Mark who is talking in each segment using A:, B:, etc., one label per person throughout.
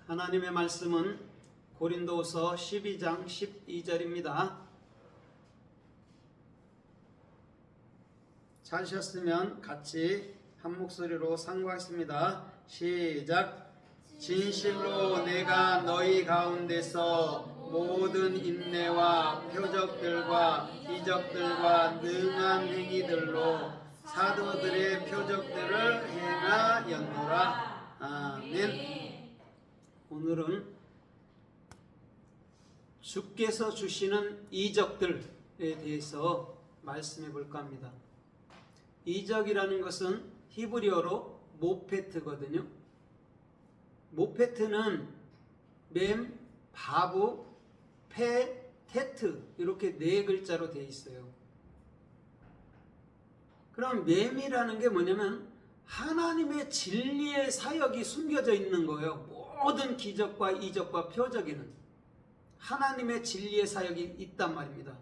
A: 하나님의 말씀은 고린도후서 12장 12절입니다. 찾으셨으면 같이 한 목소리로 상고하겠습니다. 시작. 진실로 내가 너희 가운데서 모든 인내와 표적들과 기적들과 능한 행위들로 사도들의 표적들을 행하였노라. 아멘. 오늘은 주께서 주시는 이적들에 대해서 말씀해 볼까 합니다. 이적이라는 것은 히브리어로 모페트거든요. 모페트는 맴, 바브, 페, 테트 이렇게 네 글자로 되어 있어요. 그럼 맴이라는 게 뭐냐면 하나님의 진리의 사역이 숨겨져 있는 거예요. 모든 기적과 이적과 표적에는 하나님의 진리의 사역이 있단 말입니다.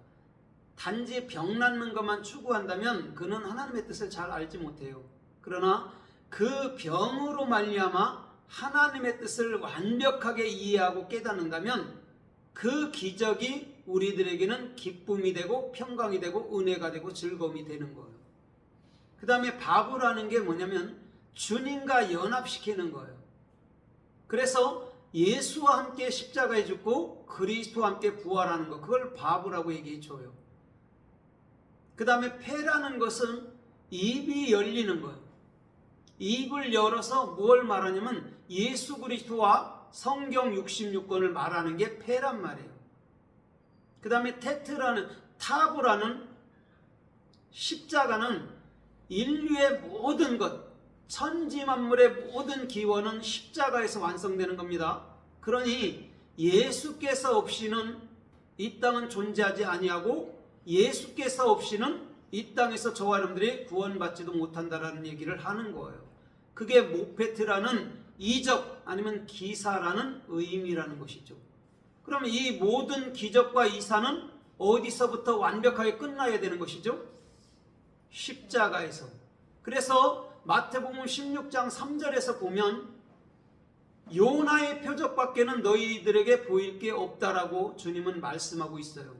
A: 단지 병 낫는 것만 추구한다면 그는 하나님의 뜻을 잘 알지 못해요. 그러나 그 병으로 말미암아 하나님의 뜻을 완벽하게 이해하고 깨닫는다면 그 기적이 우리들에게는 기쁨이 되고 평강이 되고 은혜가 되고 즐거움이 되는 거예요. 그 다음에 바브라는 게 뭐냐면 주님과 연합시키는 거예요. 그래서 예수와 함께 십자가에 죽고 그리스도와 함께 부활하는 것, 그걸 바브라고 얘기해 줘요. 그 다음에 페라는 것은 입이 열리는 거예요. 입을 열어서 뭘 말하냐면 예수 그리스도와 성경 66권을 말하는 게 페란 말이에요. 그 다음에 테트라는, 타브라는, 십자가는 인류의 모든 것, 천지만물의 모든 기원은 십자가에서 완성되는 겁니다. 그러니 예수께서 없이는 이 땅은 존재하지 아니하고 예수께서 없이는 이 땅에서 저와 여러분들이 구원받지도 못한다라는 얘기를 하는 거예요. 그게 모페트라는 이적 아니면 기사라는 의미라는 것이죠. 그럼 이 모든 기적과 이사는 어디서부터 완벽하게 끝나야 되는 것이죠? 십자가에서. 그래서 마태복음 16장 3절에서 보면 요나의 표적밖에는 너희들에게 보일 게 없다라고 주님은 말씀하고 있어요.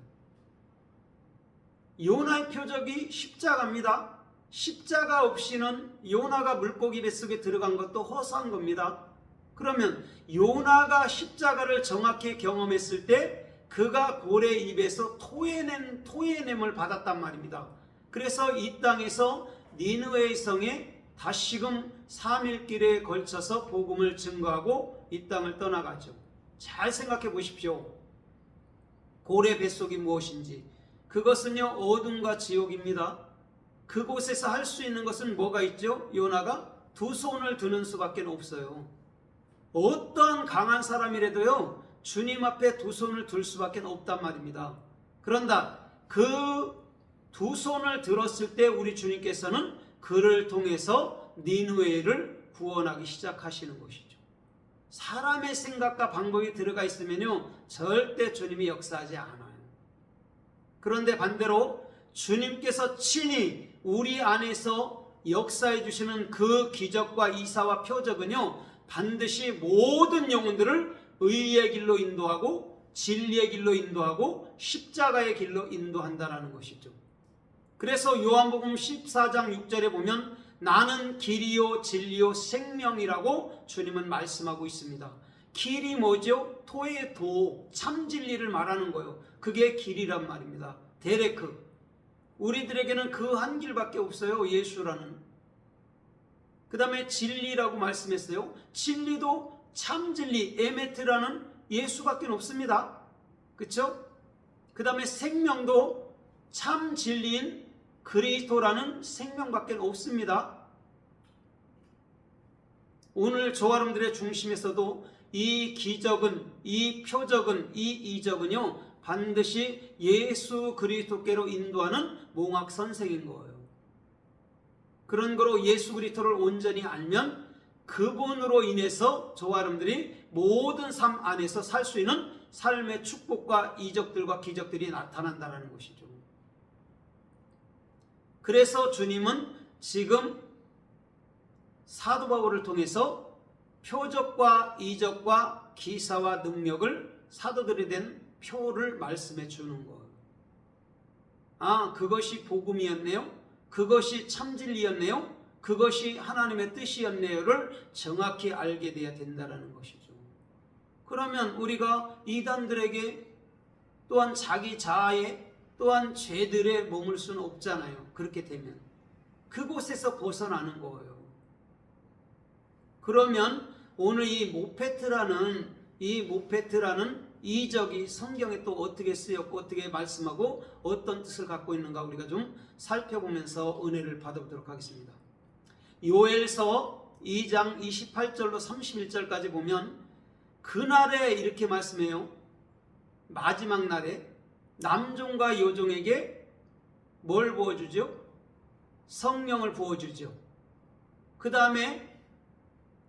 A: 요나의 표적이 십자가입니다. 십자가 없이는 요나가 물고기 뱃속에 들어간 것도 허수한 겁니다. 그러면 요나가 십자가를 정확히 경험했을 때 그가 고래 입에서 토해냄을 받았단 말입니다. 그래서 이 땅에서 니느웨의 성에 다시금 3일길에 걸쳐서 복음을 증거하고 이 땅을 떠나가죠. 잘 생각해 보십시오. 고래 뱃속이 무엇인지. 그것은요, 어둠과 지옥입니다. 그곳에서 할 수 있는 것은 뭐가 있죠? 요나가 두 손을 드는 수밖에 없어요. 어떠한 강한 사람이라도요, 주님 앞에 두 손을 들 수밖에 없단 말입니다. 그런다, 그 두 손을 들었을 때 우리 주님께서는 그를 통해서 니느웨를 구원하기 시작하시는 것이죠. 사람의 생각과 방법이 들어가 있으면요, 절대 주님이 역사하지 않아요. 그런데 반대로 주님께서 친히 우리 안에서 역사해 주시는 그 기적과 이사와 표적은요, 반드시 모든 영혼들을 의의 길로 인도하고 진리의 길로 인도하고 십자가의 길로 인도한다는 것이죠. 그래서 요한복음 14장 6절에 보면 나는 길이요 진리요 생명이라고 주님은 말씀하고 있습니다. 길이 뭐죠? 토의 도, 참 진리를 말하는 거예요. 그게 길이란 말입니다. 데레크. 우리들에게는 그 한 길밖에 없어요. 예수라는. 그 다음에 진리라고 말씀했어요. 진리도 참 진리, 에메트라는 예수밖에 없습니다. 그렇죠? 그 다음에 생명도 참 진리인 그리스도라는 생명밖에 없습니다. 오늘 저와 여러분들의 중심에서도 이 기적은, 이 표적은, 이 이적은요, 반드시 예수 그리스도께로 인도하는 몽학 선생인 거예요. 그런 거로 예수 그리스도를 온전히 알면 그분으로 인해서 저와 여러분들이 모든 삶 안에서 살 수 있는 삶의 축복과 이적들과 기적들이 나타난다는 것이죠. 그래서 주님은 지금 사도 바울을 통해서 표적과 이적과 기사와 능력을 사도들이 된 표를 말씀해 주는 거예요. 아, 그것이 복음이었네요. 그것이 참진리였네요. 그것이 하나님의 뜻이었네요를 정확히 알게 돼야 된다는 것이죠. 그러면 우리가 이단들에게 또한 자기 자아에 또한 죄들에 머물 수는 없잖아요. 그렇게 되면 그곳에서 벗어나는 거예요. 그러면 오늘 이 모페트라는 이적이 성경에 또 어떻게 쓰였고 어떻게 말씀하고 어떤 뜻을 갖고 있는가 우리가 좀 살펴보면서 은혜를 받아보도록 하겠습니다. 요엘서 2장 28절로 31절까지 보면 그날에 이렇게 말씀해요. 마지막 날에 남종과 여종에게 뭘 부어주죠? 성령을 부어주죠. 그 다음에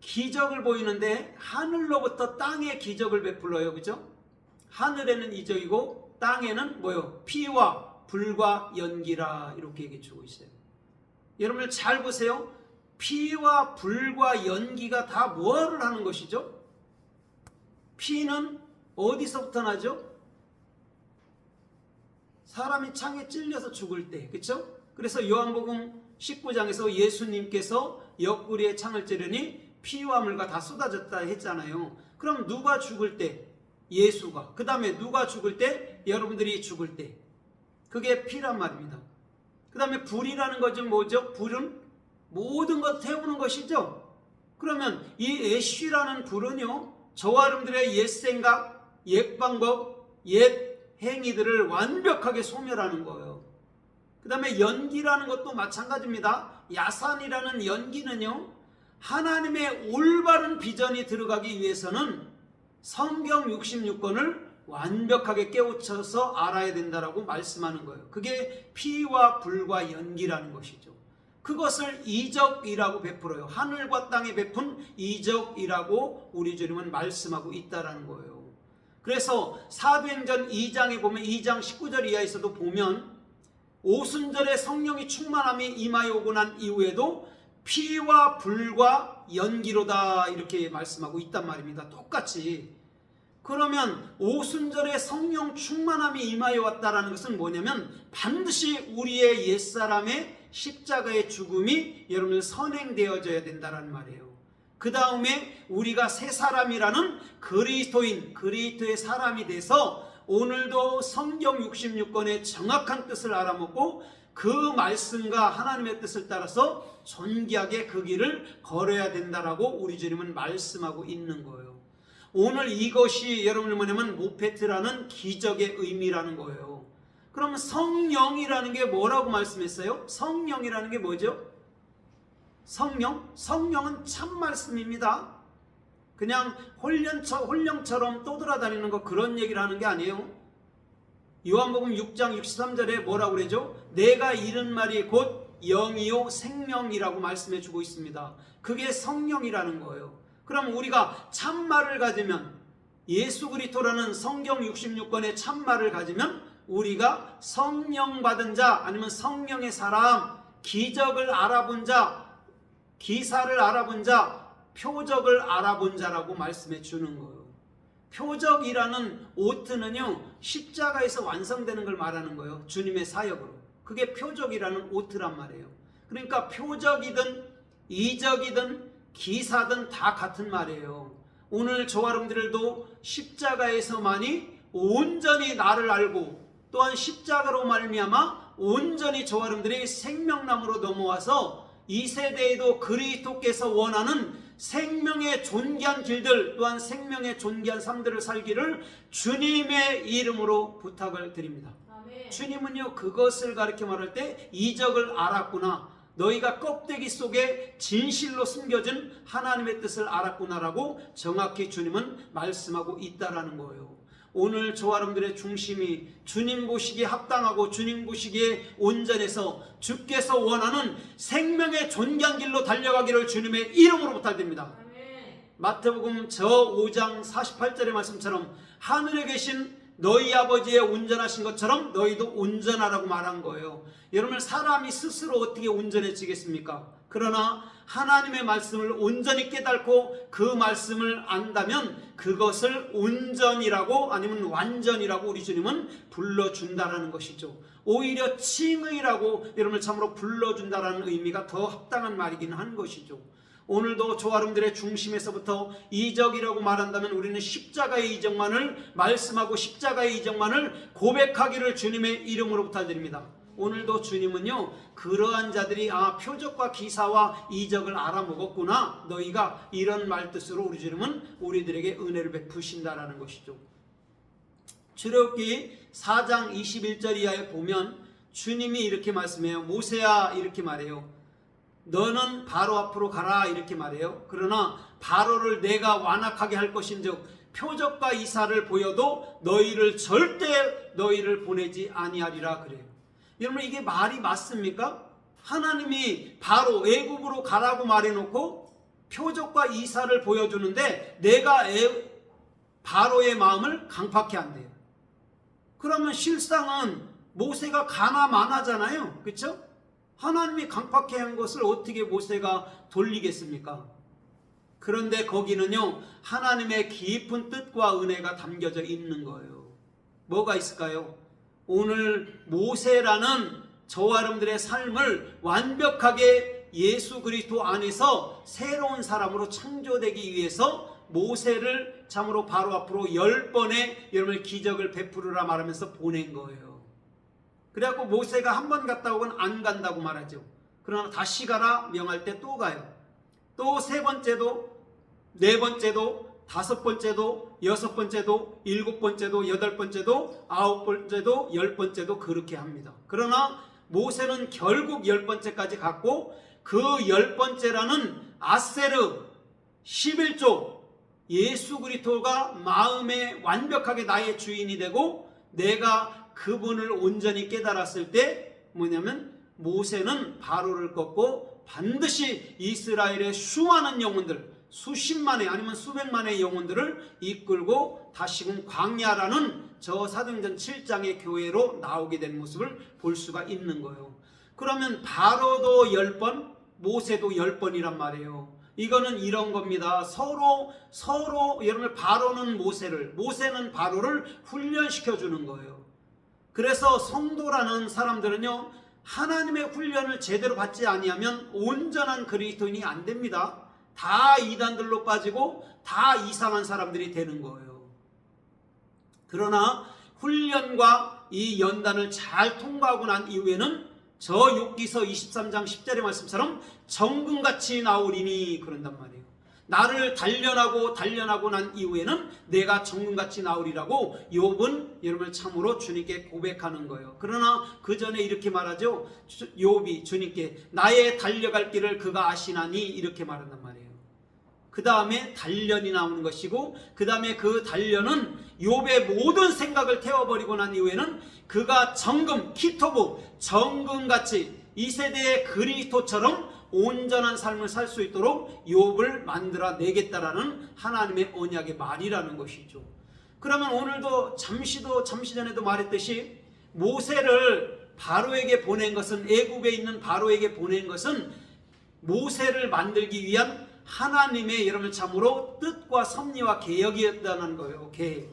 A: 기적을 보이는데 하늘로부터 땅에 기적을 베풀어요. 그죠? 하늘에는 이적이고 땅에는 뭐요? 피와 불과 연기라 이렇게 얘기해 주고 있어요. 여러분들 잘 보세요. 피와 불과 연기가 다 뭐를 하는 것이죠? 피는 어디서부터 나죠? 사람이 창에 찔려서 죽을 때, 그렇죠? 그래서 요한복음 19장에서 예수님께서 옆구리에 창을 찌르니 피와 물과 다 쏟아졌다 했잖아요. 그럼 누가 죽을 때? 예수가. 그 다음에 누가 죽을 때? 여러분들이 죽을 때. 그게 피란 말입니다. 그 다음에 불이라는 것은 뭐죠? 불은 모든 것 태우는 것이죠. 그러면 이 애쉬라는 불은요, 저와 여러분들의 옛 생각, 옛 방법, 옛 행위들을 완벽하게 소멸하는 거예요. 그 다음에 연기라는 것도 마찬가지입니다. 야산이라는 연기는요, 하나님의 올바른 비전이 들어가기 위해서는 성경 66권을 완벽하게 깨우쳐서 알아야 된다라고 말씀하는 거예요. 그게 피와 불과 연기라는 것이죠. 그것을 이적이라고 베풀어요. 하늘과 땅에 베푼 이적이라고 우리 주님은 말씀하고 있다라는 거예요. 그래서 사도행전 2장에 보면 2장 19절 이하에서도 보면 오순절에 성령이 충만함이 임하여 오고 난 이후에도 피와 불과 연기로다 이렇게 말씀하고 있단 말입니다. 똑같이. 그러면 오순절에 성령 충만함이 임하여 왔다라는 것은 뭐냐면 반드시 우리의 옛사람의 십자가의 죽음이 여러분들 선행되어져야 된다는 말이에요. 그 다음에 우리가 새 사람이라는 그리스도인, 그리스도의 사람이 돼서 오늘도 성경 66권의 정확한 뜻을 알아먹고 그 말씀과 하나님의 뜻을 따라서 존귀하게 그 길을 걸어야 된다라고 우리 주님은 말씀하고 있는 거예요. 오늘 이것이 여러분들 뭐냐면 모페트라는 기적의 의미라는 거예요. 그럼 성령이라는 게 뭐라고 말씀했어요? 성령이라는 게 뭐죠? 성령은 참 말씀입니다. 그냥 홀령처럼 떠돌아다니는 거 그런 얘기를 하는 게 아니에요. 요한복음 6장 63절에 뭐라고 그러죠? 내가 이른 말이 곧 영이요 생명이라고 말씀해 주고 있습니다. 그게 성령이라는 거예요. 그럼 우리가 참말을 가지면 예수 그리스도라는 성경 66권의 참말을 가지면 우리가 성령 받은 자 아니면 성령의 사람, 기적을 알아본 자, 기사를 알아본 자, 표적을 알아본 자라고 말씀해 주는 거예요. 표적이라는 오트는요, 십자가에서 완성되는 걸 말하는 거예요. 주님의 사역으로. 그게 표적이라는 오트란 말이에요. 그러니까 표적이든 이적이든 기사든 다 같은 말이에요. 오늘 저와 여러분들도 십자가에서만이 온전히 나를 알고 또한 십자가로 말미암아 온전히 저와 여러분들이 생명나무로 넘어와서 이 세대에도 그리스도께서 원하는 생명의 존귀한 길들 또한 생명의 존귀한 삶들을 살기를 주님의 이름으로 부탁을 드립니다. 아멘. 주님은요 그것을 가르쳐 말할 때 이적을 알았구나, 너희가 껍데기 속에 진실로 숨겨진 하나님의 뜻을 알았구나라고 정확히 주님은 말씀하고 있다라는 거예요. 오늘 저와 여러분들의 중심이 주님 보시기에 합당하고 주님 보시기에 온전해서 주께서 원하는 생명의 존귀한 길로 달려가기를 주님의 이름으로 부탁드립니다. 마태복음 저 5장 48절의 말씀처럼 하늘에 계신 너희 아버지의 온전하신 것처럼 너희도 온전하라고 말한 거예요. 여러분 사람이 스스로 어떻게 온전해지겠습니까? 그러나 하나님의 말씀을 온전히 깨닫고 그 말씀을 안다면 그것을 온전이라고 아니면 완전이라고 우리 주님은 불러준다라는 것이죠. 오히려 칭의라고 여러분을 참으로 불러준다라는 의미가 더 합당한 말이긴 한 것이죠. 오늘도 저와 여러분들의 중심에서부터 이적이라고 말한다면 우리는 십자가의 이적만을 말씀하고 십자가의 이적만을 고백하기를 주님의 이름으로 부탁드립니다. 오늘도 주님은요, 그러한 자들이 표적과 기사와 이적을 알아먹었구나, 너희가, 이런 말뜻으로 우리 주님은 우리들에게 은혜를 베푸신다라는 것이죠. 출애굽기 4장 21절 이하에 보면 주님이 이렇게 말씀해요. 모세야, 이렇게 말해요. 너는 바로 앞으로 가라, 이렇게 말해요. 그러나 바로를 내가 완악하게 할 것인즉 표적과 이사를 보여도 절대 너희를 보내지 아니하리라 그래요. 여러분, 이게 말이 맞습니까? 하나님이 바로 애굽으로 가라고 말해놓고 표적과 이사를 보여주는데 내가 바로의 마음을 강팍해 한대요. 그러면 실상은 모세가 가나 마나잖아요. 그렇죠? 하나님이 강팍해 한 것을 어떻게 모세가 돌리겠습니까? 그런데 거기는요, 하나님의 깊은 뜻과 은혜가 담겨져 있는 거예요. 뭐가 있을까요? 오늘 모세라는 저와 여러분들의 삶을 완벽하게 예수 그리스도 안에서 새로운 사람으로 창조되기 위해서 모세를 참으로 바로 앞으로 10번의 여러분의 기적을 베푸르라 말하면서 보낸 거예요. 그래갖고 모세가 한 번 갔다 오곤 안 간다고 말하죠. 그러나 다시 가라 명할 때 또 가요. 또 세 번째도, 네 번째도, 다섯 번째도, 여섯 번째도, 일곱 번째도, 여덟 번째도, 아홉 번째도, 열 번째도 그렇게 합니다. 그러나 모세는 결국 열 번째까지 갔고 그 열 번째라는 아세르 11조 예수 그리스도가 마음에 완벽하게 나의 주인이 되고 내가 그분을 온전히 깨달았을 때 뭐냐면 모세는 바로를 꺾고 반드시 이스라엘의 수많은 영혼들, 수십만의 아니면 수백만의 영혼들을 이끌고 다시금 광야라는 저 사도행전 7장의 교회로 나오게 된 모습을 볼 수가 있는 거예요. 그러면 바로도 10번, 모세도 10번이란 말이에요. 이거는 이런 겁니다. 서로 여러분, 바로는 모세는 바로를 훈련시켜 주는 거예요. 그래서 성도라는 사람들은요, 하나님의 훈련을 제대로 받지 아니하면 온전한 그리스도인이 안 됩니다. 다 이단들로 빠지고 다 이상한 사람들이 되는 거예요. 그러나 훈련과 이 연단을 잘 통과하고 난 이후에는 저 욥기서 23장 10절의 말씀처럼 정금같이 나오리니 그런단 말이에요. 나를 단련하고 난 이후에는 내가 정금같이 나오리라고 욥은 여러분 참으로 주님께 고백하는 거예요. 그러나 그 전에 이렇게 말하죠. 욥이 주님께 나의 달려갈 길을 그가 아시나니 이렇게 말한단 말이에요. 그 다음에 단련이 나오는 것이고 그 다음에 그 단련은 욥의 모든 생각을 태워버리고 난 이후에는 그가 정금, 키토브, 정금같이 이 세대의 그리스도처럼 온전한 삶을 살 수 있도록 욥을 만들어 내겠다라는 하나님의 언약의 말이라는 것이죠. 그러면 오늘도 잠시 전에도 말했듯이 모세를 바로에게 보낸 것은, 애굽에 있는 바로에게 보낸 것은 모세를 만들기 위한 하나님의 여러분 참으로 뜻과 섭리와 계획이었다는 거예요. 계획.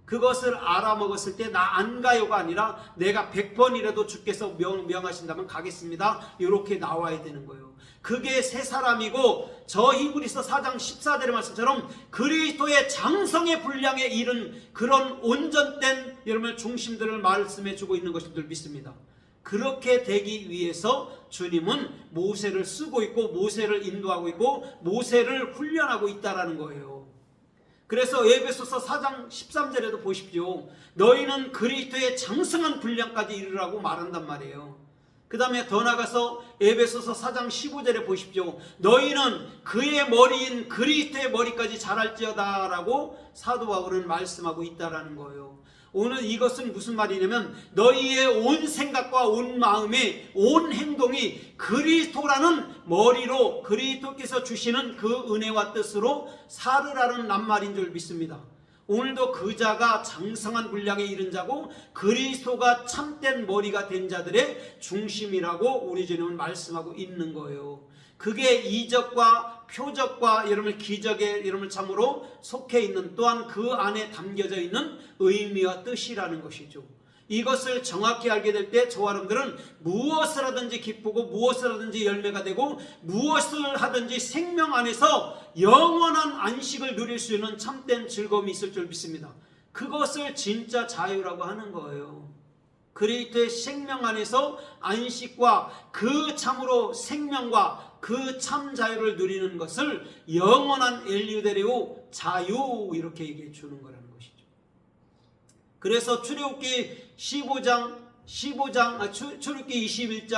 A: 그것을 알아먹었을 때 나 안 가요가 아니라 내가 100번이라도 주께서 명하신다면 가겠습니다, 이렇게 나와야 되는 거예요. 그게 새 사람이고 저 히브리서 4장 14절의 말씀처럼 그리스도의 장성의 분량에 이른 그런 온전된 여러분의 중심들을 말씀해 주고 있는 것인 줄 믿습니다. 그렇게 되기 위해서 주님은 모세를 쓰고 있고 모세를 인도하고 있고 모세를 훈련하고 있다라는 거예요. 그래서 에베소서 4장 13절에도 보십시오. 너희는 그리스도의 장성한 분량까지 이르라고 말한단 말이에요. 그 다음에 더 나가서 에베소서 4장 15절에 보십시오. 너희는 그의 머리인 그리스도의 머리까지 자랄지어다 라고 사도 바울은 말씀하고 있다라는 거예요. 오늘 이것은 무슨 말이냐면 너희의 온 생각과 온 마음의 온 행동이 그리스도라는 머리로 그리스도께서 주시는 그 은혜와 뜻으로 살으라는 낱말인 줄 믿습니다. 오늘도 그 자가 장성한 분량에 이른 자고 그리스도가 참된 머리가 된 자들의 중심이라고 우리 주님은 말씀하고 있는 거예요. 그게 이적과 표적과 여러분 기적에 여러분 참으로 속해 있는, 또한 그 안에 담겨져 있는 의미와 뜻이라는 것이죠. 이것을 정확히 알게 될 때 저와 여러분들은 무엇을 하든지 기쁘고 무엇을 하든지 열매가 되고 무엇을 하든지 생명 안에서 영원한 안식을 누릴 수 있는 참된 즐거움이 있을 줄 믿습니다. 그것을 진짜 자유라고 하는 거예요. 그리스도의 생명 안에서 안식과 그 참으로 생명과 그 참 자유를 누리는 것을 영원한 엘유데리오 자유, 이렇게 얘기해 주는 거라는 것이죠. 그래서 출애굽기 21장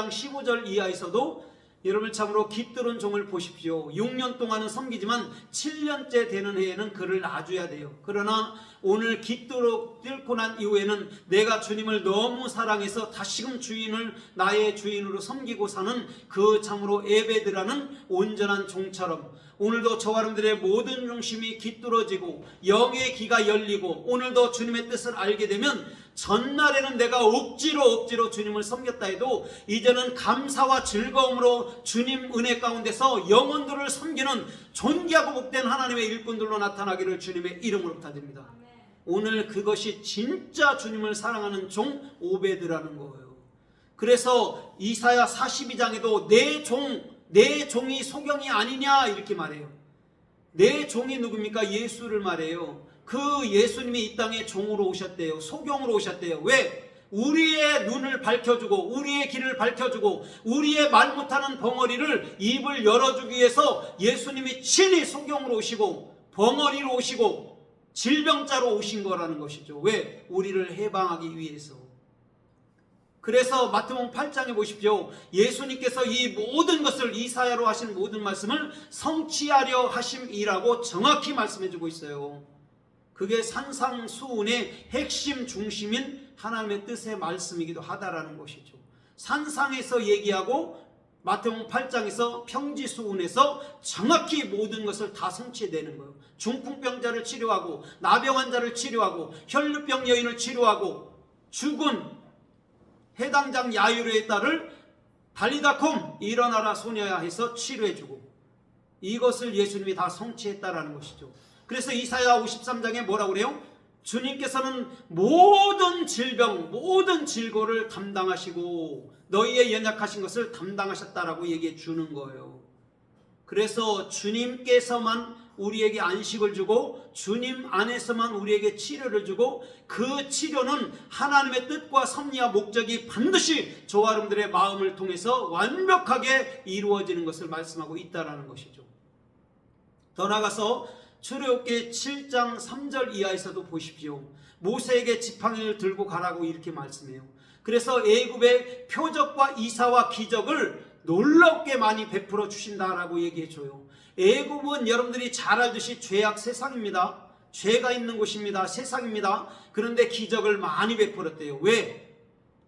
A: 15절 이하에서도 여러분 참으로 깃들은 종을 보십시오. 6년 동안은 섬기지만 7년째 되는 해에는 그를 놔줘야 돼요. 그러나 오늘 깃들어 뚫고 난 이후에는 내가 주님을 너무 사랑해서 다시금 주인을 나의 주인으로 섬기고 사는 그 참으로 에베드라는 온전한 종처럼 오늘도 저와 여러분들의 모든 중심이 깃들어지고 영의 귀가 열리고 오늘도 주님의 뜻을 알게 되면 전날에는 내가 억지로 주님을 섬겼다 해도 이제는 감사와 즐거움으로 주님 은혜 가운데서 영혼들을 섬기는 존귀하고 복된 하나님의 일꾼들로 나타나기를 주님의 이름으로 부탁드립니다. 오늘 그것이 진짜 주님을 사랑하는 종 오베드라는 거예요. 그래서 이사야 42장에도 내 종이 소경이 아니냐 이렇게 말해요. 내 종이 누굽니까? 예수를 말해요. 그 예수님이 이 땅에 종으로 오셨대요. 소경으로 오셨대요. 왜? 우리의 눈을 밝혀주고 우리의 길을 밝혀주고 우리의 말 못하는 벙어리를 입을 열어주기 위해서 예수님이 친히 소경으로 오시고 벙어리로 오시고 질병자로 오신 거라는 것이죠. 왜? 우리를 해방하기 위해서. 그래서 마태복음 8장에 보십시오. 예수님께서 이 모든 것을 이사야로 하신 모든 말씀을 성취하려 하심이라고 정확히 말씀해 주고 있어요. 그게 산상수훈의 핵심 중심인 하나님의 뜻의 말씀이기도 하다라는 것이죠. 산상에서 얘기하고 마태복음 8장에서 평지수훈에서 정확히 모든 것을 다 성취되는 거예요. 중풍병자를 치료하고 나병 환자를 치료하고 혈루병 여인을 치료하고 죽은 해당장 야이로의 딸을 달리다콤 일어나라 소녀야 해서 치료해주고 이것을 예수님이 다 성취했다라는 것이죠. 그래서 이사야 53장에 뭐라고 그래요? 주님께서는 모든 질병, 모든 질고를 담당하시고 너희의 연약하신 것을 담당하셨다라고 얘기해 주는 거예요. 그래서 주님께서만 우리에게 안식을 주고 주님 안에서만 우리에게 치료를 주고 그 치료는 하나님의 뜻과 섭리와 목적이 반드시 저와 여러분들의 마음을 통해서 완벽하게 이루어지는 것을 말씀하고 있다는 것이죠. 더 나아가서 출애굽기 7장 3절 이하에서도 보십시오. 모세에게 지팡이를 들고 가라고 이렇게 말씀해요. 그래서 애굽의 표적과 이사와 기적을 놀랍게 많이 베풀어 주신다라고 얘기해 줘요. 애굽은 여러분들이 잘 알듯이 죄악 세상입니다. 죄가 있는 곳입니다. 세상입니다. 그런데 기적을 많이 베풀었대요. 왜?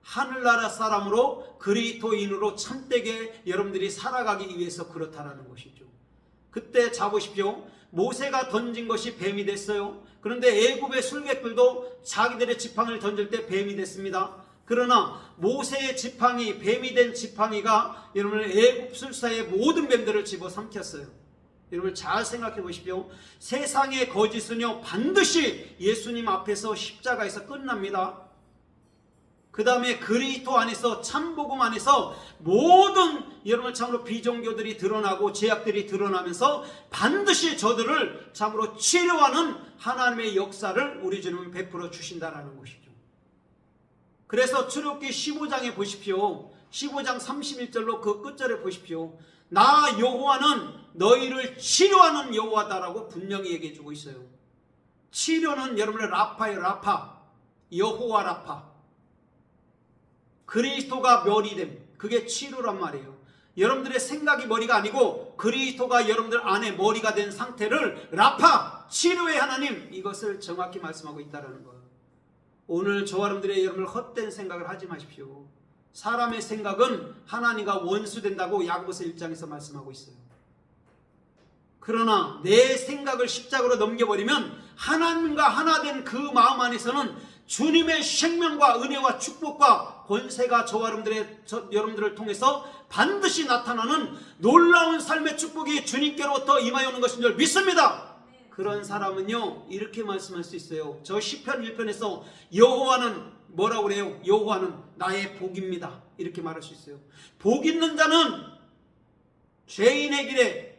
A: 하늘나라 사람으로 그리스도인으로 참되게 여러분들이 살아가기 위해서 그렇다라는 것이죠. 그때 자보십시오. 모세가 던진 것이 뱀이 됐어요. 그런데 애굽의 술객들도 자기들의 지팡이를 던질 때 뱀이 됐습니다. 그러나 모세의 지팡이, 뱀이 된 지팡이가 여러분 애굽 술사의 모든 뱀들을 집어삼켰어요. 여러분 잘 생각해 보십시오. 세상의 거짓은요 반드시 예수님 앞에서 십자가에서 끝납니다. 그 다음에 그리스도 안에서 참복음 안에서 모든 여러분 참으로 비종교들이 드러나고 죄악들이 드러나면서 반드시 저들을 참으로 치료하는 하나님의 역사를 우리 주님은 베풀어 주신다라는 것이죠. 그래서 출애굽기 15장에 보십시오. 15장 31절로 그 끝절에 보십시오. 나 여호와는 너희를 치료하는 여호와다라고 분명히 얘기해 주고 있어요. 치료는 여러분의 라파예요. 라파. 여호와 라파. 그리스도가 머리 됨, 그게 치료란 말이에요. 여러분들의 생각이 머리가 아니고 그리스도가 여러분들 안에 머리가 된 상태를 라파, 치료의 하나님, 이것을 정확히 말씀하고 있다는 거예요. 오늘 저와 여러분들의 헛된 생각을 하지 마십시오. 사람의 생각은 하나님과 원수된다고 야고보서 1장에서 말씀하고 있어요. 그러나 내 생각을 십자가로 넘겨버리면 하나님과 하나 된 그 마음 안에서는 주님의 생명과 은혜와 축복과 권세가 저와 여러분들을 통해서 반드시 나타나는 놀라운 삶의 축복이 주님께로부터 임하여 오는 것인 줄 믿습니다. 그런 사람은요 이렇게 말씀할 수 있어요. 저 시편 1편에서 여호와는 뭐라고 그래요? 여호와는 나의 복입니다, 이렇게 말할 수 있어요. 복 있는 자는 죄인의 길에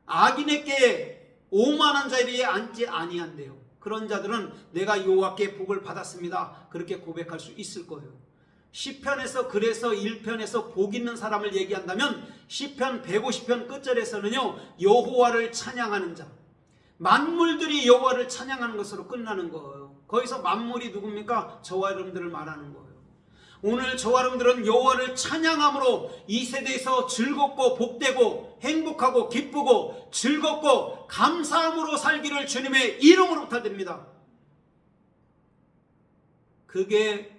A: 악인의 꾀에 오만한 자리에 앉지 아니한대요. 그런 자들은 내가 여호와께 복을 받았습니다, 그렇게 고백할 수 있을 거예요. 시편에서 그래서 1편에서 복 있는 사람을 얘기한다면 시편 150편 끝절에서는요 여호와를 찬양하는 자, 만물들이 여호와를 찬양하는 것으로 끝나는 거예요. 거기서 만물이 누굽니까? 저와 여러분들을 말하는 거예요. 오늘 저와 여러분들은 여호와를 찬양함으로 이 세대에서 즐겁고 복되고 행복하고 기쁘고 즐겁고 감사함으로 살기를 주님의 이름으로 부탁드립니다. 그게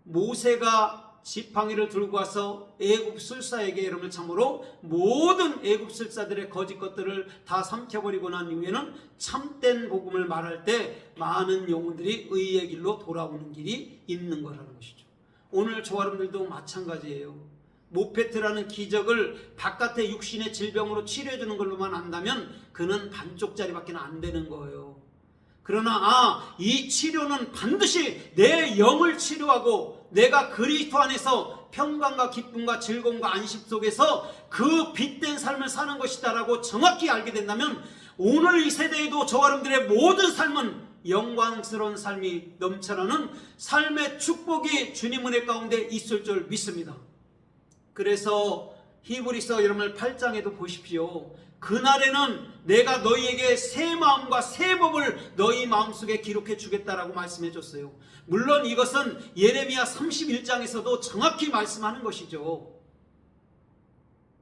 A: 모세가 지팡이를 들고 와서 애굽 술사에게, 여러분 참으로 모든 애굽 술사들의 거짓 것들을 다 삼켜버리고 난 이후에는 참된 복음을 말할 때 많은 영혼들이 의의 길로 돌아오는 길이 있는 거라는 것이죠. 오늘 저와 여러분들도 마찬가지예요. 모페트라는 기적을 바깥의 육신의 질병으로 치료해주는 걸로만 안다면 그는 반쪽짜리밖에 안 되는 거예요. 그러나 이 치료는 반드시 내 영을 치료하고 내가 그리스도 안에서 평강과 기쁨과 즐거움과 안식 속에서 그 빛된 삶을 사는 것이다 라고 정확히 알게 된다면 오늘 이 세대에도 저와 여러분들의 모든 삶은 영광스러운 삶이 넘쳐나는 삶의 축복이 주님 은혜 가운데 있을 줄 믿습니다. 그래서 히브리서 여러분 8장에도 보십시오. 그날에는 내가 너희에게 새 마음과 새 법을 너희 마음속에 기록해 주겠다라고 말씀해 줬어요. 물론 이것은 예레미야 31장에서도 정확히 말씀하는 것이죠.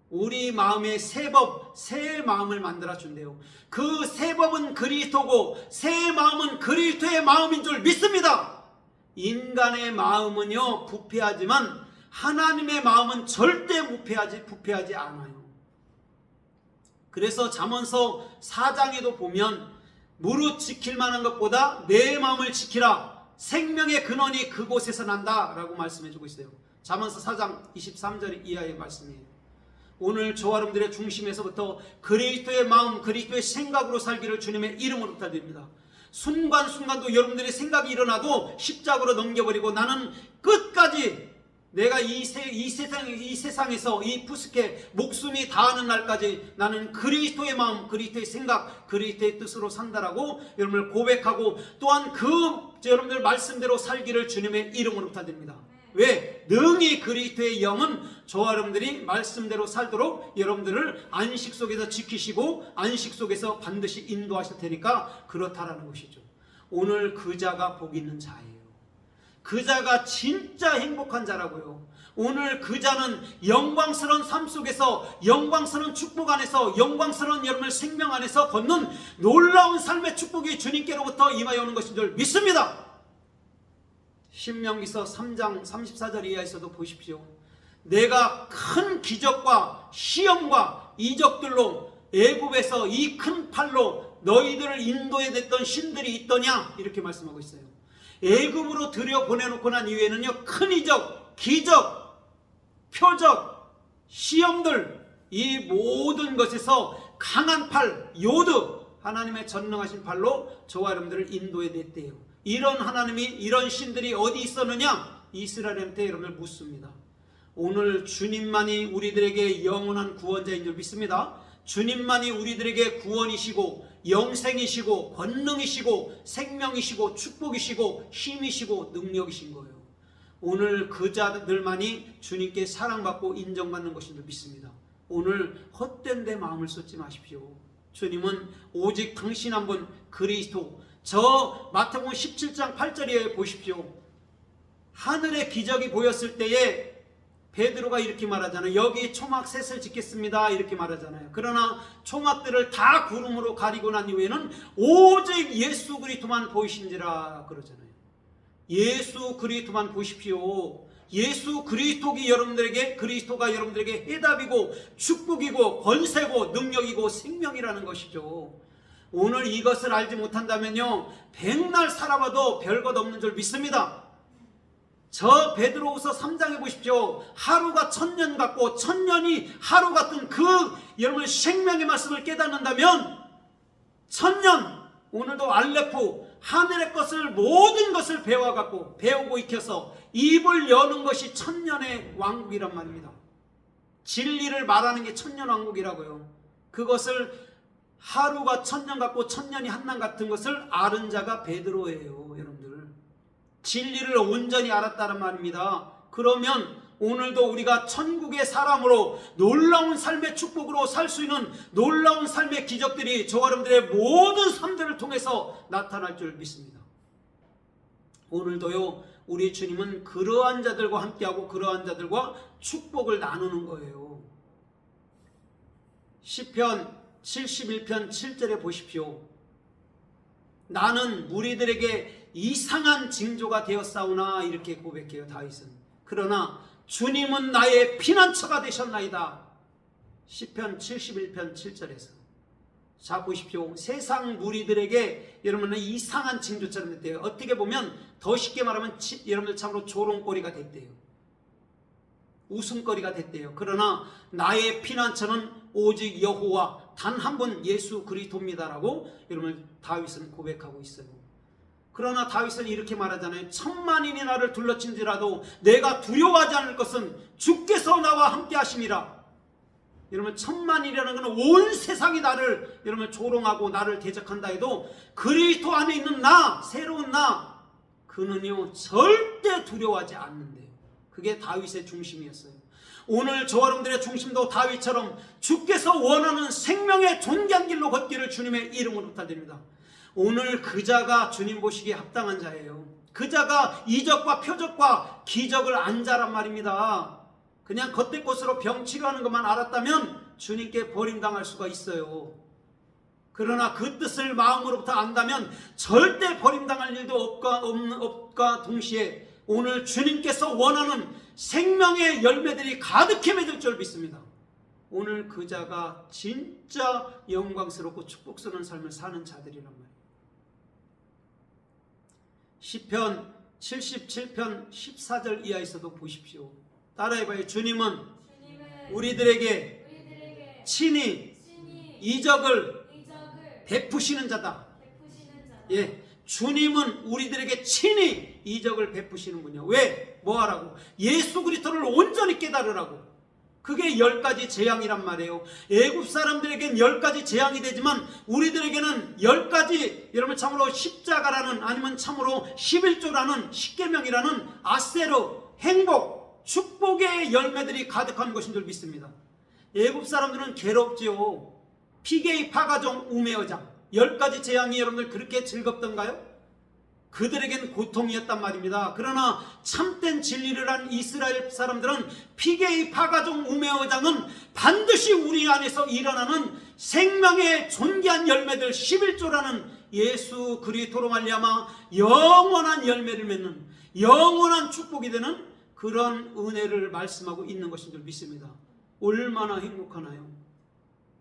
A: 우리 마음에 새 법, 새 마음을 만들어 준대요. 그 새 법은 그리스도고 새 마음은 그리스도의 마음인 줄 믿습니다. 인간의 마음은요 부패하지만 하나님의 마음은 절대 부패하지 않아요. 그래서 잠언서 4장에도 보면 무릇 지킬 만한 것보다 내 마음을 지키라, 생명의 근원이 그곳에서 난다 라고 말씀해 주고 있어요. 잠언서 4장 23절 이하의 말씀이에요. 오늘 저와 여러분들의 중심에서부터 그리스도의 마음, 그리스도의 생각으로 살기를 주님의 이름으로 부탁드립니다. 순간순간도 여러분들의 생각이 일어나도 십자가로 넘겨버리고 나는 끝까지 내가 이 세상에서 이 푸스케 목숨이 다하는 날까지 나는 그리스도의 마음, 그리스도의 생각, 그리스도의 뜻으로 산다라고 여러분을 고백하고 또한 여러분들 말씀대로 살기를 주님의 이름으로 부탁드립니다. 왜? 능히 그리스도의 영은 저와 여러분들이 말씀대로 살도록 여러분들을 안식 속에서 지키시고 안식 속에서 반드시 인도하실 테니까 그렇다라는 것이죠. 오늘 그 자가 복 있는 자예요. 그 자가 진짜 행복한 자라고요. 오늘 그 자는 영광스러운 삶 속에서 영광스러운 축복 안에서 영광스러운 여러분의 생명 안에서 걷는 놀라운 삶의 축복이 주님께로부터 임하여 오는 것인 줄 믿습니다. 신명기서 3장 34절 이하에서도 보십시오. 내가 큰 기적과 시험과 이적들로 애굽에서 이 큰 팔로 너희들을 인도해 냈던 신들이 있더냐 이렇게 말씀하고 있어요. 애굽으로 들여보내놓고 난 이후에는요 큰 이적, 기적, 표적, 시험들 이 모든 것에서 강한 팔, 요드 하나님의 전능하신 팔로 저와 여러분들을 인도해 냈대요. 이런 하나님이 이런 신들이 어디 있었느냐? 이스라엘한테 여러분을 묻습니다. 오늘 주님만이 우리들에게 영원한 구원자인 줄 믿습니다. 주님만이 우리들에게 구원이시고 영생이시고 권능이시고 생명이시고 축복이시고 힘이시고 능력이신 거예요. 오늘 그 자들만이 주님께 사랑받고 인정받는 것인 줄 믿습니다. 오늘 헛된 데 마음을 쏟지 마십시오. 주님은 오직 당신 한 분 그리스도. 저 마태복음 17장 8절에 보십시오. 하늘의 기적이 보였을 때에 베드로가 이렇게 말하잖아요. 여기 초막 셋을 짓겠습니다 이렇게 말하잖아요. 그러나 초막들을 다 구름으로 가리고 난 이후에는 오직 예수 그리스도만 보이신지라 그러잖아요. 예수 그리스도만 보십시오. 예수 그리스도가 여러분들에게 해답이고 축복이고 권세고 능력이고 생명이라는 것이죠. 오늘 이것을 알지 못한다면요 백날 살아봐도 별것 없는 줄 믿습니다. 저 베드로후서 3장에 보십시오. 하루가 1000년 같고 1000년이 하루 같은 그 여러분 생명의 말씀을 깨닫는다면 1000년, 오늘도 알레포 하늘의 것을 모든 것을 배워갖고 배우고 익혀서 입을 여는 것이 1000년의 왕국이란 말입니다. 진리를 말하는 게 1000년 왕국이라고요. 그것을 하루가 1000년 같고 1000년이 한난 같은 것을 아는 자가 베드로예요. 여러분들 진리를 온전히 알았다는 말입니다. 그러면 오늘도 우리가 천국의 사람으로 놀라운 삶의 축복으로 살 수 있는 놀라운 삶의 기적들이 저와 여러분들의 모든 삶들을 통해서 나타날 줄 믿습니다. 오늘도요, 우리 주님은 그러한 자들과 함께하고 그러한 자들과 축복을 나누는 거예요. 시편 71편 7절에 보십시오. 나는 무리들에게 이상한 징조가 되었사오나, 이렇게 고백해요, 다윗은. 그러나 주님은 나의 피난처가 되셨나이다. 시편 71편 7절에서. 자, 보십시오. 세상 무리들에게 여러분은 이상한 징조처럼 됐대요. 어떻게 보면 더 쉽게 말하면 여러분들 참으로 조롱거리가 됐대요. 웃음거리가 됐대요. 그러나 나의 피난처는 오직 여호와 단 한 분 예수 그리스도입니다라고 여러분 다윗은 고백하고 있어요. 그러나 다윗은 이렇게 말하잖아요. 1000만인이 나를 둘러친지라도 내가 두려워하지 않을 것은 주께서 나와 함께 하심이라. 여러분 1000만이라는 것은 온 세상이 나를 여러분 조롱하고 나를 대적한다 해도 그리스도 안에 있는 나, 새로운 나, 그는요 절대 두려워하지 않는데요. 그게 다윗의 중심이었어요. 오늘 저와 여러분들의 중심도 다윗처럼 주께서 원하는 생명의 존귀한 길로 걷기를 주님의 이름으로 부탁드립니다. 오늘 그 자가 주님 보시기에 합당한 자예요. 그 자가 이적과 표적과 기적을 안 자란 말입니다. 그냥 겉대 것으로 병 치료하는 것만 알았다면 주님께 버림당할 수가 있어요. 그러나 그 뜻을 마음으로부터 안다면 절대 버림당할 일도 없과 동시에 오늘 주님께서 원하는 생명의 열매들이 가득히 맺을 줄 믿습니다. 오늘 그 자가 진짜 영광스럽고 축복스러운 삶을 사는 자들이란 말이에요. 시편 77편 14절 이하에서도 보십시오. 따라해봐요. 주님은 우리들에게 친히 이적을 베푸시는 자다. 예, 주님은 우리들에게 친히 이적을 베푸시는 분이요. 왜? 뭐하라고? 예수 그리스도를 온전히 깨달으라고. 그게 10가지 재앙이란 말이에요. 애굽 사람들에겐 10가지 재앙이 되지만 우리들에게는 10가지, 여러분 참으로 십자가라는, 아니면 참으로 11조라는, 십계명이라는 아세로, 행복, 축복의 열매들이 가득한 것인 줄 믿습니다. 애굽 사람들은 괴롭지요. 피게이 파가종 우메어장, 10가지 재앙이 여러분들 그렇게 즐겁던가요? 그들에겐 고통이었단 말입니다. 그러나 참된 진리를 한 이스라엘 사람들은 피게이 파가종 우메어장은 반드시 우리 안에서 일어나는 생명의 존귀한 열매들 11조라는 예수 그리스도로 말미암아 영원한 열매를 맺는 영원한 축복이 되는 그런 은혜를 말씀하고 있는 것인 줄 믿습니다. 얼마나 행복하나요?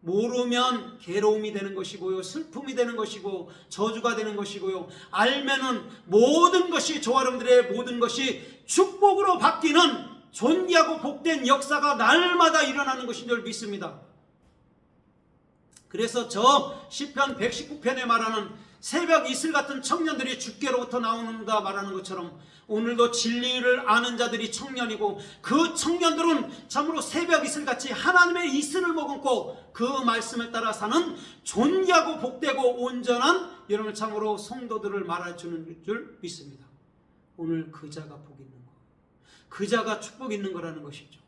A: 모르면 괴로움이 되는 것이고요, 슬픔이 되는 것이고 저주가 되는 것이고요, 알면은 모든 것이, 저와 여러분들의 모든 것이 축복으로 바뀌는 존귀하고 복된 역사가 날마다 일어나는 것인 줄 믿습니다. 그래서 저 시편 119편에 말하는 새벽 이슬 같은 청년들이 주께로부터 나오는가 말하는 것처럼 오늘도 진리를 아는 자들이 청년이고 그 청년들은 참으로 새벽 이슬같이 하나님의 이슬을 머금고 그 말씀을 따라 사는 존귀하고 복되고 온전한 여러분 참으로 성도들을 말해주는 줄 믿습니다. 오늘 그 자가 복 있는 거, 그 자가 축복 있는 거라는 것이죠.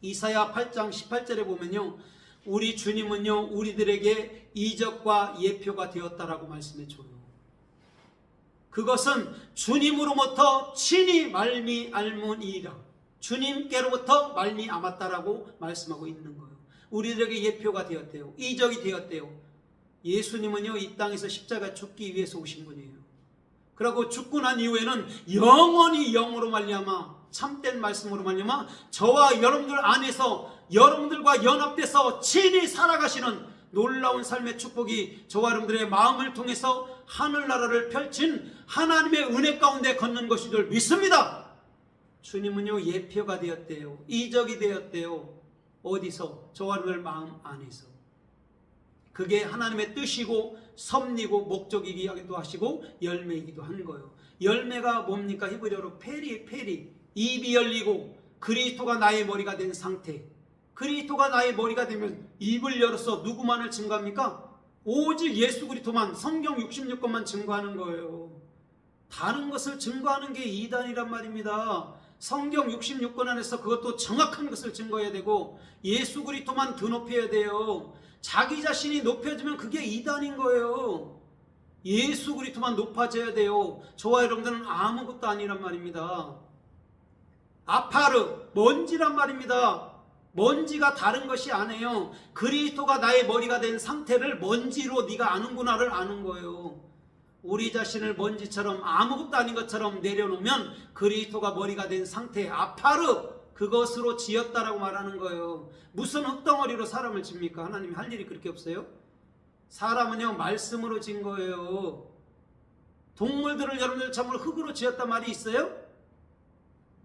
A: 이사야 8장 18절에 보면요, 우리 주님은요 우리들에게 이적과 예표가 되었다라고 말씀해줘요. 그것은 주님으로부터 친히 말미암으니라, 주님께로부터 말미암았다라고 말씀하고 있는 거예요. 우리들에게 예표가 되었대요. 이적이 되었대요. 예수님은요 이 땅에서 십자가 죽기 위해서 오신 분이에요. 그리고 죽고 난 이후에는 영원히 영으로 말미암아 참된 말씀으로 말미암아 저와 여러분들 안에서 여러분들과 연합돼서 친히 살아가시는 놀라운 삶의 축복이 저와 여러분들의 마음을 통해서 하늘나라를 펼친 하나님의 은혜 가운데 걷는 것인 줄 믿습니다. 주님은요, 예표가 되었대요. 이적이 되었대요. 어디서? 저와 여러분들 마음 안에서. 그게 하나님의 뜻이고 섭리고 목적이기도 하시고 열매이기도 한 거예요. 열매가 뭡니까? 히브리어로 페리. 입이 열리고 그리스도가 나의 머리가 된 상태. 그리스도가 나의 머리가 되면 입을 열어서 누구만을 증거합니까? 오직 예수 그리스도만, 성경 66권만 증거하는 거예요. 다른 것을 증거하는 게 이단이란 말입니다. 성경 66권 안에서 그것도 정확한 것을 증거해야 되고 예수 그리스도만 드높여야 돼요. 자기 자신이 높여지면 그게 이단인 거예요. 예수 그리스도만 높아져야 돼요. 저와 여러분들은 아무것도 아니란 말입니다. 아파르, 먼지란 말입니다. 먼지가 다른 것이 아니에요. 그리스도가 나의 머리가 된 상태를 먼지로 네가 아는구나를 아는 거예요. 우리 자신을 먼지처럼 아무것도 아닌 것처럼 내려놓으면 그리스도가 머리가 된 상태, 아파르, 그것으로 지었다라고 말하는 거예요. 무슨 흙덩어리로 사람을 집니까? 하나님이 할 일이 그렇게 없어요? 사람은요, 말씀으로 진 거예요. 동물들을 여러분들 참으로 흙으로 지었단 말이 있어요?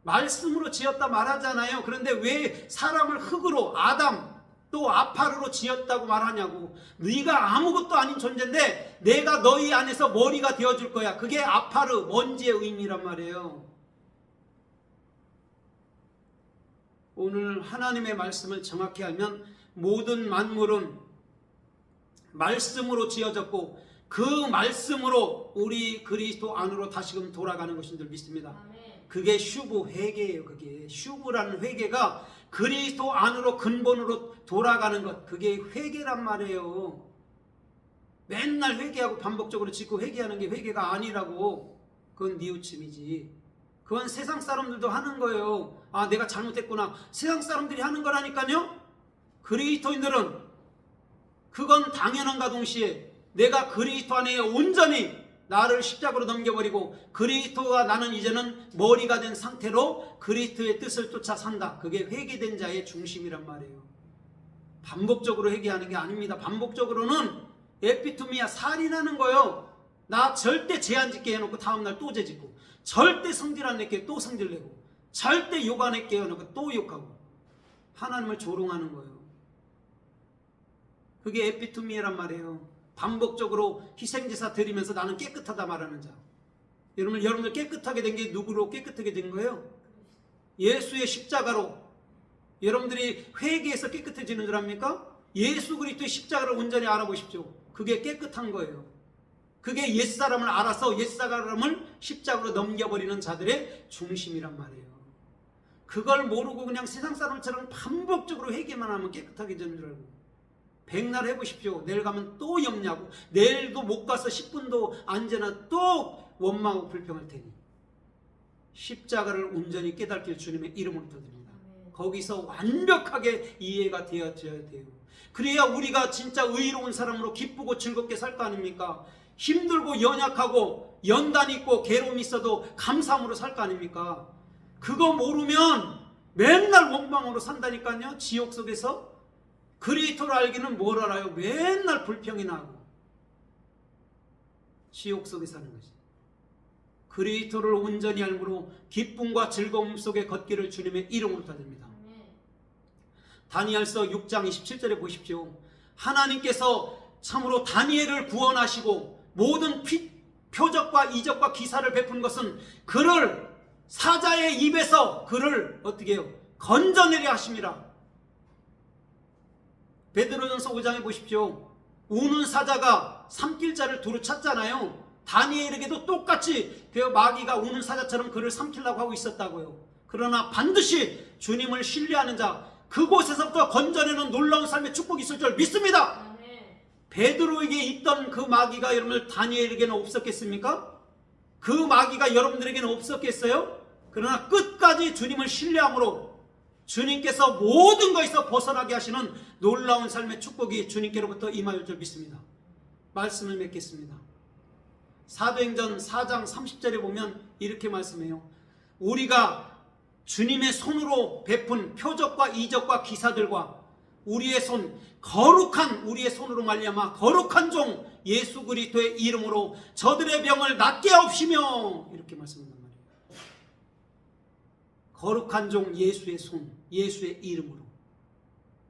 A: 말씀으로 지었다 말하잖아요. 그런데 왜 사람을 흙으로, 아담 또 아파르로 지었다고 말하냐고. 네가 아무것도 아닌 존재인데 내가 너희 안에서 머리가 되어줄 거야. 그게 아파르, 먼지의 의미란 말이에요. 오늘 하나님의 말씀을 정확히 알면 모든 만물은 말씀으로 지어졌고 그 말씀으로 우리 그리스도 안으로 다시금 돌아가는 것인 줄 믿습니다. 그게 슈브 회개예요. 그게 슈브라는 회개가 그리스도 안으로 근본으로 돌아가는 것, 그게 회개란 말이에요. 맨날 회개하고 반복적으로 짓고 회개하는 게 회개가 아니라고. 그건 뉘우침이지. 그건 세상 사람들도 하는 거예요. 아, 내가 잘못했구나. 세상 사람들이 하는 거라니까요. 그리스도인들은 그건 당연한가 동시에 내가 그리스도 안에 온전히 나를 십자가로 넘겨버리고 그리스도가 나는 이제는 머리가 된 상태로 그리스도의 뜻을 쫓아 산다. 그게 회개된 자의 중심이란 말이에요. 반복적으로 회개하는 게 아닙니다. 반복적으로는 에피토미아, 살인하는 거예요. 나 절대 죄 안 짓게 해놓고 다음날 또 죄 짓고, 절대 성질 안 낼게 또 성질 내고, 절대 욕 안 할게 해놓고 또 욕하고, 하나님을 조롱하는 거예요. 그게 에피토미아란 말이에요. 반복적으로 희생제사 드리면서 나는 깨끗하다 말하는 자. 여러분들 깨끗하게 된 게 누구로 깨끗하게 된 거예요? 예수의 십자가로. 여러분들이 회개해서 깨끗해지는 줄 압니까? 예수 그리스도의 십자가를 온전히 알아보십시오. 그게 깨끗한 거예요. 그게 옛사람을 알아서 옛사람을 십자가로 넘겨버리는 자들의 중심이란 말이에요. 그걸 모르고 그냥 세상 사람처럼 반복적으로 회개만 하면 깨끗하게 되는 줄 알고, 백날 해보십시오. 내일 가면 또 염려하고, 내일도 못 가서 10분도 안 지나 또 원망하고 불평할 테니 십자가를 온전히 깨닫길 주님의 이름으로 드립니다. 거기서 완벽하게 이해가 되어져야 돼요. 그래야 우리가 진짜 의로운 사람으로 기쁘고 즐겁게 살 거 아닙니까? 힘들고 연약하고 연단 있고 괴로움이 있어도 감사함으로 살 거 아닙니까? 그거 모르면 맨날 원망으로 산다니까요. 지옥 속에서. 그리스도를 알기는 뭘 알아요? 맨날 불평이나 하고 지옥 속에 사는 것이. 그리스도를 온전히 알므로 기쁨과 즐거움 속에 걷기를 주님의 이름으로 다닙니다. 다니엘서 6장 27절에 보십시오. 하나님께서 참으로 다니엘을 구원하시고 모든 표적과 이적과 기사를 베푼 것은 그를, 사자의 입에서 그를 어떻게 해요? 건져내려 하심이라. 베드로전서 5장에 보십시오. 우는 사자가 삼킬 자를 두루 찾잖아요. 다니엘에게도 똑같이 그 마귀가 우는 사자처럼 그를 삼키려고 하고 있었다고요. 그러나 반드시 주님을 신뢰하는 자, 그곳에서부터 건져내는 놀라운 삶의 축복이 있을 줄 믿습니다. 베드로에게 있던 그 마귀가 여러분들 다니엘에게는 없었겠습니까? 그 마귀가 여러분들에게는 없었겠어요? 그러나 끝까지 주님을 신뢰함으로 주님께서 모든 것에서 벗어나게 하시는 놀라운 삶의 축복이 주님께로부터 임하일 줄 믿습니다. 말씀을 맺겠습니다. 사도행전 4장 30절에 보면 이렇게 말씀해요. 우리가 주님의 손으로 베푼 표적과 이적과 기사들과 우리의 손, 거룩한 우리의 손으로 말미암아 거룩한 종 예수 그리스도의 이름으로 저들의 병을 낫게 하옵시며 이렇게 말씀한단 말이에요. 거룩한 종 예수의 손, 예수의 이름으로.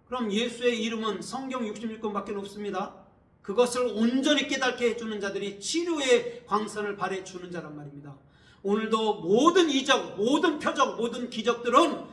A: 그럼 예수의 이름은 성경 66권밖에 없습니다. 그것을 온전히 깨닫게 해주는 자들이 치료의 광선을 발해주는 자란 말입니다. 오늘도 모든 이적, 모든 표적, 모든 기적들은